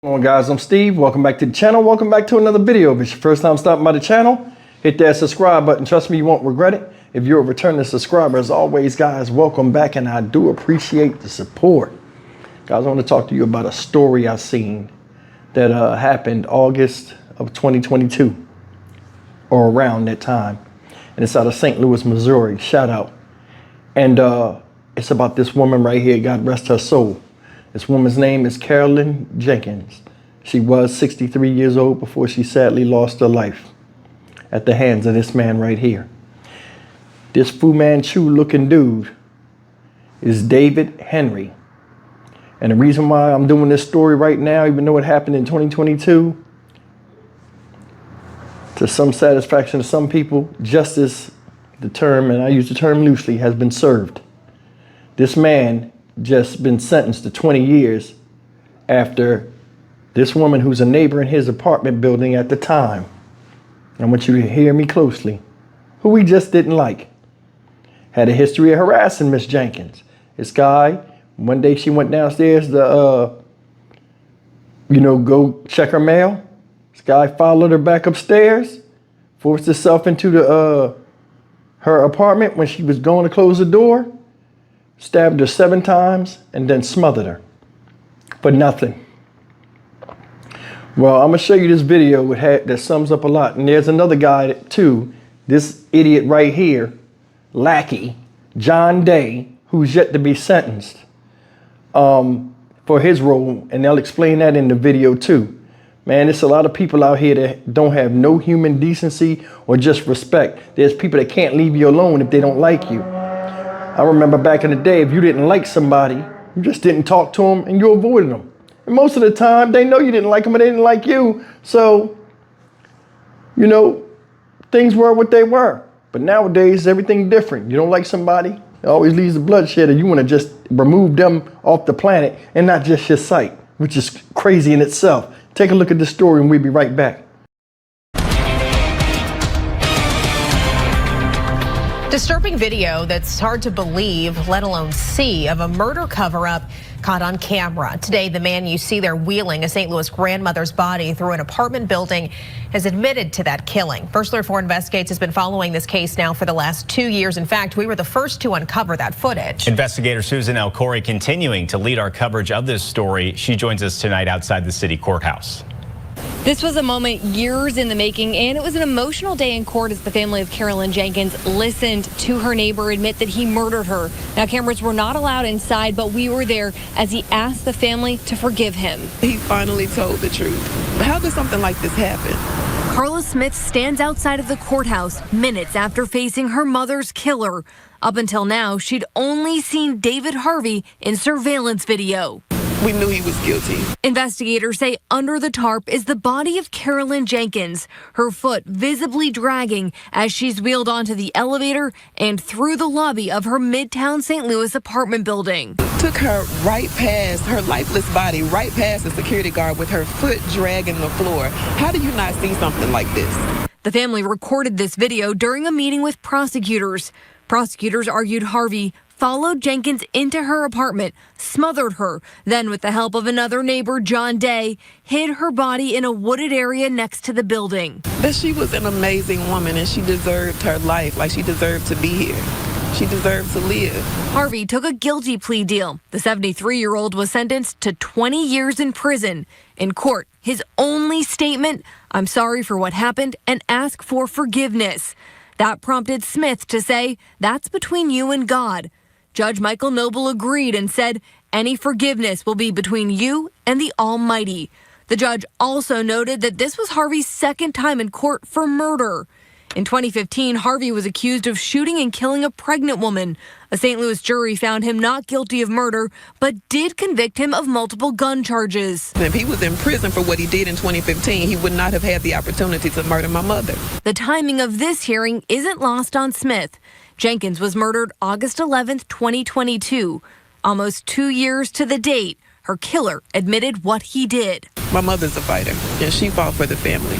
What's going on, guys? I'm Steve. Welcome back to the channel. Welcome back to another video. If it's your first time stopping by the channel, hit that subscribe button. Trust me, you won't regret it. If you're a returning subscriber, as always, guys, welcome back, and I do appreciate the support. Guys, I want to talk to you about a story I seen that happened August of 2022 or around that time, and it's out of St. Louis, Missouri. Shout out. And it's about this woman right here. God rest her soul. This woman's name is Carolyn Jenkins. She was 63 years old before she sadly lost her life at the hands of this man right here. This Fu Manchu looking dude is David Henry. And the reason why I'm doing this story right now, even though it happened in 2022, to some satisfaction of some people, justice, the term, and I use the term loosely, has been served. This man just been sentenced to 20 years after this woman, who's a neighbor in his apartment building at the time, I want you to hear me closely, who he just didn't like, had a history of harassing Miss Jenkins. This guy, one day she went downstairs to, go check her mail. This guy followed her back upstairs, forced himself into her apartment when she was going to close the door, stabbed her 7 times, and then smothered her for nothing. Well, I'm gonna show you this video that sums up a lot. And there's another guy too, this idiot right here, lackey, John Day, who's yet to be sentenced for his role, and they'll explain that in the video too. Man, there's a lot of people out here that don't have no human decency or just respect. There's people that can't leave you alone if they don't like you. I remember back in the day, if you didn't like somebody, you just didn't talk to them and you avoided them. And most of the time, they know you didn't like them, but they didn't like you. So, things were what they were. But nowadays, everything's different. You don't like somebody, it always leaves the bloodshed, and you want to just remove them off the planet and not just your sight, which is crazy in itself. Take a look at this story and we'll be right back. Disturbing video that's hard to believe, let alone see, of a murder cover-up caught on camera. Today, the man you see there wheeling a St. Louis grandmother's body through an apartment building has admitted to that killing. First Alert 4 Investigates has been following this case now for the last 2 years. In fact, we were the first to uncover that footage. Investigator Susan L. Corey continuing to lead our coverage of this story. She joins us tonight outside the city courthouse. This was a moment years in the making, and it was an emotional day in court as the family of Carolyn Jenkins listened to her neighbor admit that he murdered her. Now, cameras were not allowed inside, but we were there as he asked the family to forgive him. He finally told the truth. How did something like this happen? Carla Smith stands outside of the courthouse minutes after facing her mother's killer. Up until now, she'd only seen David Harvey in surveillance video. We knew he was guilty. Investigators say under the tarp is the body of Carolyn Jenkins, her foot visibly dragging as she's wheeled onto the elevator and through the lobby of her Midtown St. Louis apartment building. Took her right past her lifeless body, right past the security guard with her foot dragging the floor. How do you not see something like this? The family recorded this video during a meeting with prosecutors. Prosecutors argued Harvey followed Jenkins into her apartment, smothered her, then with the help of another neighbor, John Day, hid her body in a wooded area next to the building. That she was an amazing woman and she deserved her life, like she deserved to be here. She deserved to live. Harvey took a guilty plea deal. The 73-year-old was sentenced to 20 years in prison. In court, his only statement, "I'm sorry for what happened and ask for forgiveness." That prompted Smith to say, "That's between you and God." Judge Michael Noble agreed and said, "Any forgiveness will be between you and the Almighty." The judge also noted that this was Harvey's second time in court for murder. In 2015, Harvey was accused of shooting and killing a pregnant woman. A St. Louis jury found him not guilty of murder, but did convict him of multiple gun charges. If he was in prison for what he did in 2015, he would not have had the opportunity to murder my mother. The timing of this hearing isn't lost on Smith. Jenkins was murdered August 11th, 2022. Almost 2 years to the date, her killer admitted what he did. My mother's a fighter, and she fought for the family.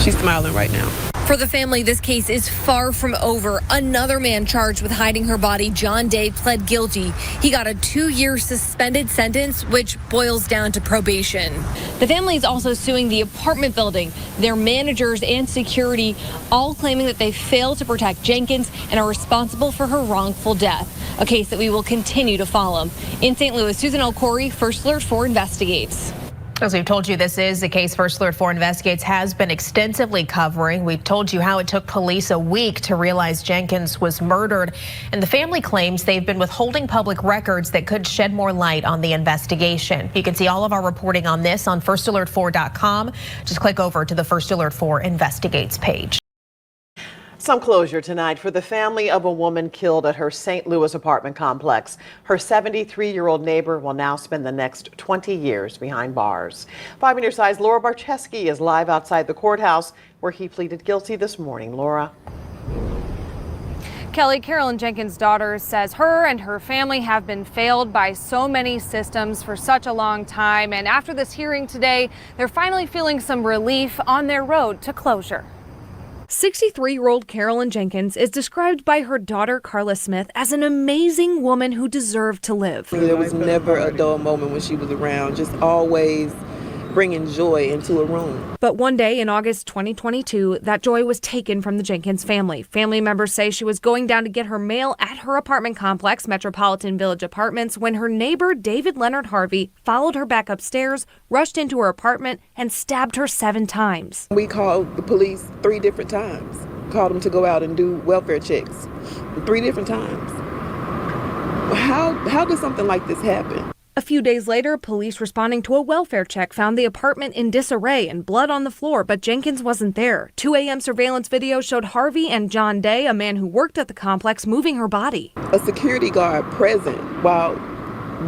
She's smiling right now. For the family, this case is far from over. Another man charged with hiding her body, John Day, pled guilty. He got a 2-year suspended sentence, which boils down to probation. The family is also suing the apartment building, their managers and security, all claiming that they failed to protect Jenkins and are responsible for her wrongful death, a case that we will continue to follow. In St. Louis, Susan Elcori, First Alert 4 investigates. As we've told you, this is a case First Alert 4 Investigates has been extensively covering. We've told you how it took police a week to realize Jenkins was murdered, and the family claims they've been withholding public records that could shed more light on the investigation. You can see all of our reporting on this on firstalert4.com. Just click over to the First Alert 4 Investigates page. Some closure tonight for the family of a woman killed at her St. Louis apartment complex. Her 73-year-old neighbor will now spend the next 20 years behind bars. 5 on your side's Laura Barczewski is live outside the courthouse where he pleaded guilty this morning. Laura. Kelly, Carolyn Jenkins' daughter says her and her family have been failed by so many systems for such a long time. And after this hearing today, they're finally feeling some relief on their road to closure. 63-year-old Carolyn Jenkins is described by her daughter, Carla Smith, as an amazing woman who deserved to live. There was never a dull moment when she was around, just always bringing joy into a room. But one day in August 2022, that joy was taken from the Jenkins family. Family members say she was going down to get her mail at her apartment complex, Metropolitan Village Apartments, when her neighbor, David Leonard Harvey, followed her back upstairs, rushed into her apartment, and stabbed her 7 times. We called the police 3 different times. Called them to go out and do welfare checks 3 different times. How does something like this happen? A few days later, police responding to a welfare check found the apartment in disarray and blood on the floor, but Jenkins wasn't there. 2 a.m. surveillance video showed Harvey and John Day, a man who worked at the complex, moving her body. A security guard present while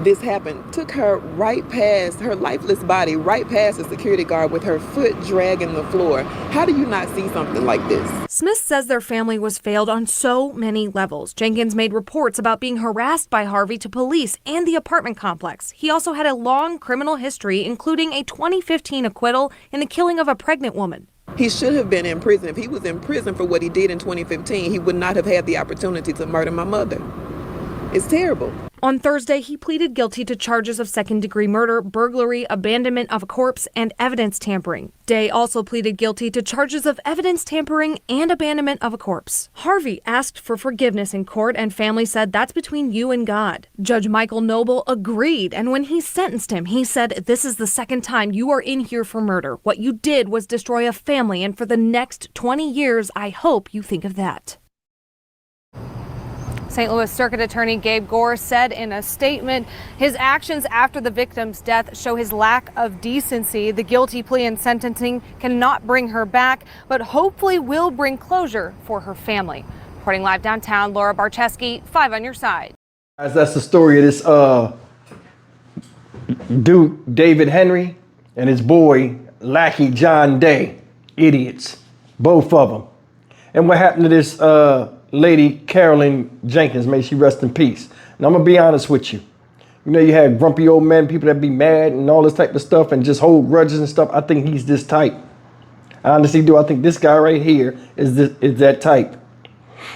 this happened took her right past her lifeless body, right past the security guard with her foot dragging the floor. How do you not see something like this? Smith says their family was failed on so many levels. Jenkins made reports about being harassed by Harvey to police and the apartment complex. He also had a long criminal history, including a 2015 acquittal in the killing of a pregnant woman. He should have been in prison. If he was in prison for what he did in 2015, he would not have had the opportunity to murder my mother. It's terrible. On Thursday, he pleaded guilty to charges of second-degree murder, burglary, abandonment of a corpse, and evidence tampering. Day also pleaded guilty to charges of evidence tampering and abandonment of a corpse. Harvey asked for forgiveness in court, and family said that's between you and God. Judge Michael Noble agreed, and when he sentenced him, he said, "This is the second time you are in here for murder. What you did was destroy a family, and for the next 20 years, I hope you think of that." St. Louis Circuit Attorney Gabe Gore said in a statement, his actions after the victim's death show his lack of decency. The guilty plea and sentencing cannot bring her back, but hopefully will bring closure for her family. Reporting live downtown, Laura Barczewski, 5 on your side. Guys, that's the story of this dude, David Henry, and his boy, lackey John Day. Idiots, both of them. And what happened to this lady, Carolyn Jenkins, may she rest in peace. And I'm gonna be honest with you. You know, you have grumpy old men, people that be mad and all this type of stuff and just hold grudges and stuff. I think he's this type. I honestly do. I think this guy right here is that type.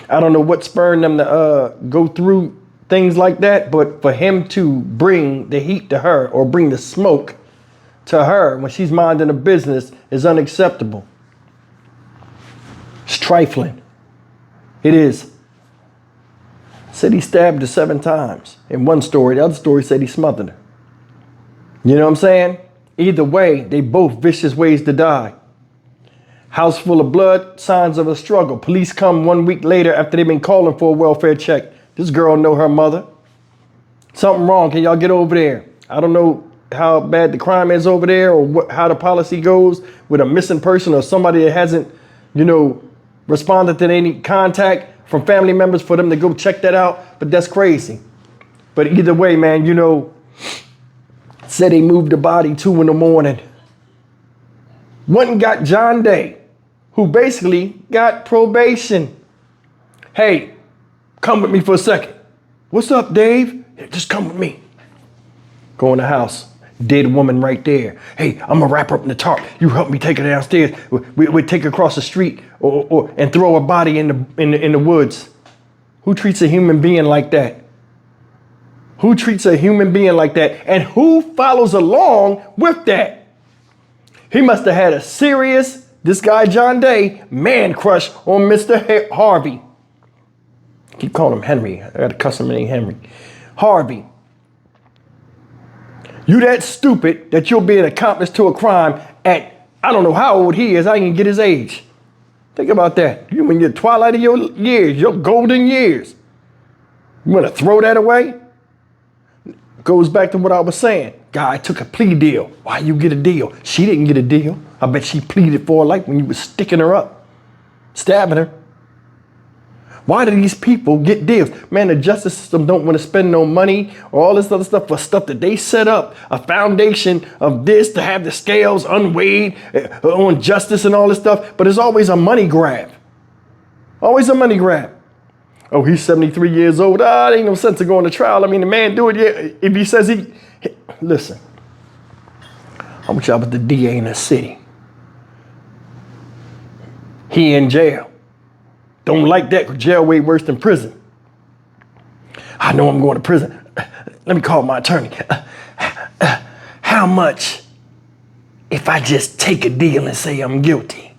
I don't know what spurred them to go through things like that, but for him to bring the heat to her or bring the smoke to her when she's minding a business is unacceptable. It's trifling. It is. Said he stabbed her 7 times in one story. The other story said he smothered her. You know what I'm saying? Either way, they both vicious ways to die. House full of blood, signs of a struggle. Police come 1 week later after they've been calling for a welfare check. This girl know her mother. Something wrong. Can y'all get over there? I don't know how bad the crime is over there or how the policy goes with a missing person or somebody that hasn't, you know, responded to any contact from family members for them to go check that out, but that's crazy. But either way, man, you know, said they moved the body 2 in the morning. Went and got John Day, who basically got probation. Hey, come with me for a second. What's up, Dave? Hey, just come with me. Go in the house. Dead woman right there. Hey, I'm gonna wrap her up in the tarp. You help me take her downstairs. We take her across the street and throw her body in the woods. Who treats a human being like that? Who treats a human being like that? And who follows along with that? He must have had a serious, this guy John Day, man crush on Mr. Harvey. I keep calling him Henry. I got a customer named Henry. Harvey. You that stupid that you'll be an accomplice to a crime at, I don't know how old he is. I didn't get his age. Think about that. You in your twilight of your years, your golden years. You want to throw that away? Goes back to what I was saying. Guy took a plea deal. Why you get a deal? She didn't get a deal. I bet she pleaded for her life when you was sticking her up, stabbing her. Why do these people get deals? Man, the justice system don't want to spend no money or all this other stuff for stuff that they set up, a foundation of this to have the scales unweighed on justice and all this stuff. But it's always a money grab. Always a money grab. Oh, he's 73 years old. There ain't no sense of going to trial. I mean, the man do it. Yeah, if he says listen, I want y'all with the DA in the city. He in jail. Don't like that, because jail way worse than prison. I know I'm going to prison. Let me call my attorney. How much if I just take a deal and say I'm guilty?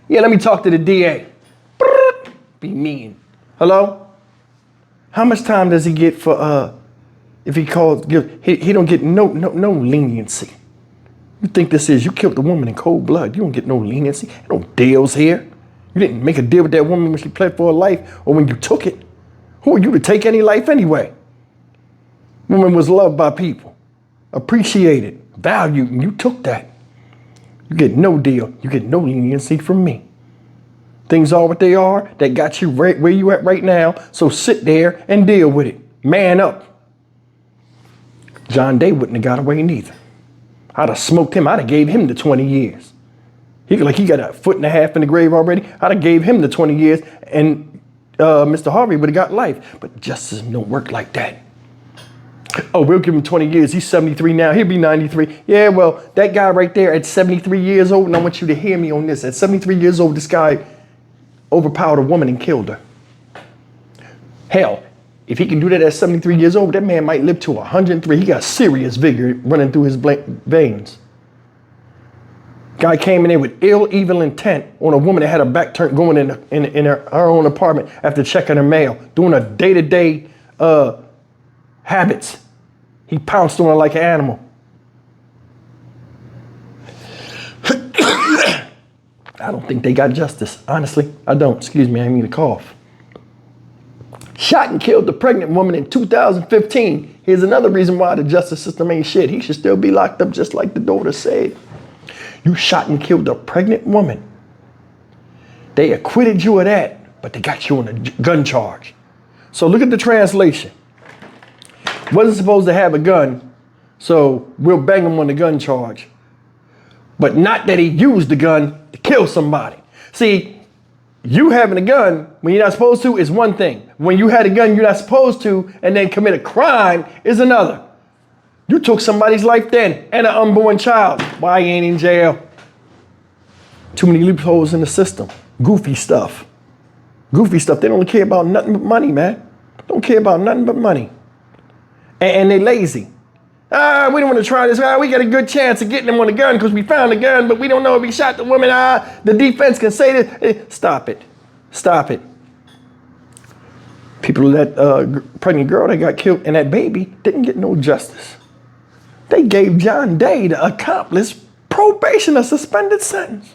Yeah, let me talk to the DA. Be mean. Hello? How much time does he get for, if he calls guilty? He don't get no leniency. You think this is, you killed the woman in cold blood. You don't get no leniency. No deals here. You didn't make a deal with that woman when she pled for her life or when you took it. Who are you to take any life anyway? Woman was loved by people, appreciated, valued, and you took that. You get no deal. You get no leniency from me. Things are what they are. That got you right where you at right now. So sit there and deal with it. Man up. John Day wouldn't have got away neither. I'd have smoked him. I'd have gave him the 20 years. He got a foot and a half in the grave already. I'd have gave him the 20 years and Mr. Harvey would have got life. But justice don't work like that. Oh, we'll give him 20 years. He's 73 now. He'll be 93. Yeah, well, that guy right there at 73 years old, and I want you to hear me on this. At 73 years old, this guy overpowered a woman and killed her. Hell, if he can do that at 73 years old, that man might live to 103. He got serious vigor running through his veins. Guy came in there with evil intent on a woman that had her back turned going in her own apartment after checking her mail, doing her day-to-day habits. He pounced on her like an animal. I don't think they got justice. Honestly, I don't. Excuse me, I didn't mean to cough. Shot and killed the pregnant woman in 2015. Here's another reason why the justice system ain't shit. He should still be locked up just like the daughter said. You shot and killed a pregnant woman. They acquitted you of that, but they got you on a gun charge. So look at the translation. Wasn't supposed to have a gun, so we'll bang him on the gun charge. But not that he used the gun to kill somebody. See, you having a gun when you're not supposed to is one thing. When you had a gun you're not supposed to and then commit a crime is another. You took somebody's life then and an unborn child. Why he ain't in jail? Too many loopholes in the system. Goofy stuff. Goofy stuff. They don't care about nothing but money, man. Don't care about nothing but money. And they lazy. We don't want to try this. We got a good chance of getting him on the gun because we found the gun, but we don't know if he shot the woman. The defense can say this. Stop it. Stop it. People, that pregnant girl that got killed and that baby didn't get no justice. They gave John Day, the accomplice, probation, a suspended sentence.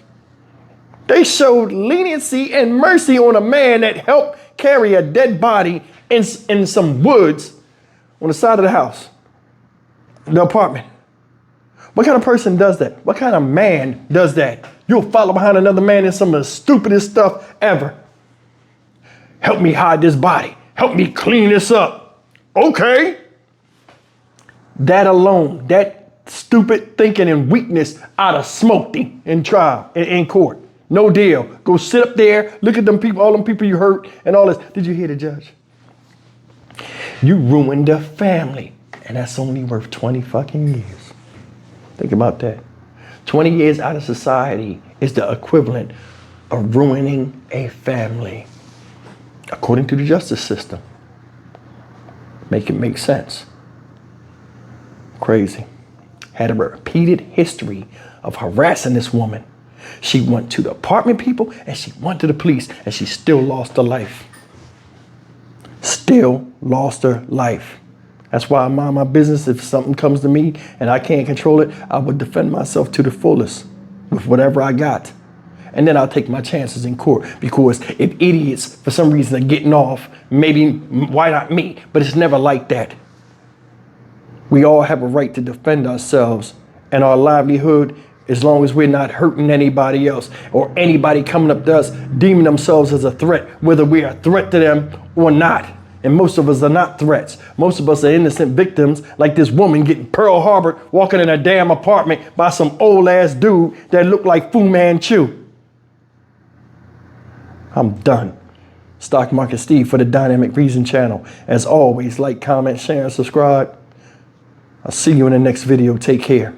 They showed leniency and mercy on a man that helped carry a dead body in some woods on the side of the house, the apartment. What kind of person does that? What kind of man does that? You'll follow behind another man in some of the stupidest stuff ever. Help me hide this body. Help me clean this up. Okay. That alone, that stupid thinking and weakness ought to smoke thee in trial, in court. No deal. Go sit up there, look at them people, all them people you hurt and all this. Did you hear the judge? You ruined a family, and that's only worth 20 fucking years. Think about that. 20 years out of society is the equivalent of ruining a family, according to the justice system. Make it make sense. Crazy. Had a repeated history of harassing this woman. She went to the apartment people and she went to the police, and she still lost her life. Still lost her life. That's why I mind my business. If something comes to me and I can't control it, I would defend myself to the fullest with whatever I got. And then I'll take my chances in court, because if idiots for some reason are getting off, maybe why not me? But it's never like that. We all have a right to defend ourselves and our livelihood, as long as we're not hurting anybody else or anybody coming up to us deeming themselves as a threat, whether we're a threat to them or not. And most of us are not threats. Most of us are innocent victims, like this woman getting Pearl Harbor, walking in a damn apartment by some old ass dude that looked like Fu Manchu. I'm done. Stock Market Steve for the Dynamic Reason channel. As always, like, comment, share, and subscribe. I'll see you in the next video. Take care.